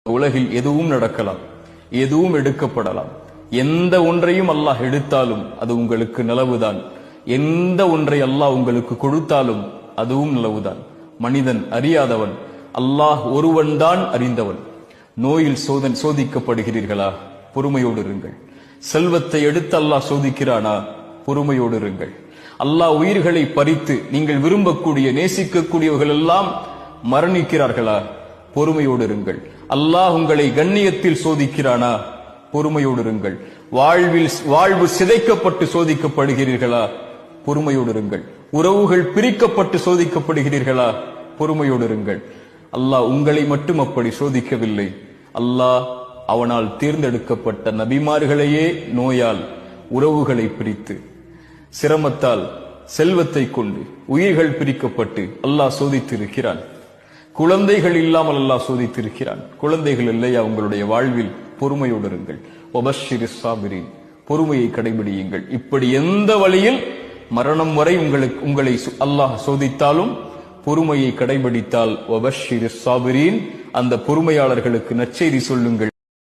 உலகில் எதுவும் நடக்கலாம், எதுவும் எடுக்கப்படலாம். எந்த ஒன்றையும் அல்லாஹ் எடுத்தாலும் அது உங்களுக்கு நலவுதான். எந்த ஒன்றை அல்லாஹ் உங்களுக்கு கொடுத்தாலும் அதுவும் நலவுதான். மனிதன் அறியாதவன், அல்லாஹ் ஒருவன் தான் அறிந்தவன். நோயில் சோதிக்கப்படுகிறீர்களா? பொறுமையோடு இருங்கள். செல்வத்தை எடுத்து அல்லாஹ் சோதிக்கிறானா? பொறுமையோடு இருங்கள். அல்லாஹ் உயிர்களை பறித்து நீங்கள் விரும்பக்கூடிய நேசிக்கக்கூடியவர்கள் எல்லாம் மரணிக்கிறார்களா? பொறுமையோடு இருங்கள். அல்லாஹ் உங்களை கண்ணியத்தில் சோதிக்கிறானா? பொறுமையோடு இருங்கள். வாழ்வு சிதைக்கப்பட்டு சோதிக்கப்படுகிறீர்களா? பொறுமையோடு இருங்கள். உறவுகள் பிரிக்கப்பட்டு சோதிக்கப்படுகிறீர்களா? பொறுமையோடு இருங்கள். அல்லாஹ் உங்களை மட்டும் அப்படி சோதிக்கவில்லை. அல்லாஹ் அவனால் தேர்ந்தெடுக்கப்பட்ட நபிமார்களையே நோயால், உறவுகளை பிரித்து, சிரமத்தால், செல்வத்தை கொண்டு உயிர்கள் பிரிக்கப்பட்டு அல்லாஹ் சோதித்திருக்கிறான். குழந்தைகள் இல்லாமல் அல்லாஹ் சோதித்திருக்கிறான். குழந்தைகள் இல்லையா உங்களுடைய வாழ்வில்? பொறுமையோடு இருங்கள். வபஷ்ஷிரிஸ் சாபிரீன், பொறுமையை கடைபிடியுங்கள். இப்படி எந்த வழியில் மரணம் வரை உங்களை அல்லாஹ் சோதித்தாலும் பொறுமையை கடைபிடித்தால் வபஷ்ஷிரிஸ் சாபிரீன், அந்த பொறுமையாளர்களுக்கு நற்செய்தி சொல்லுங்கள்.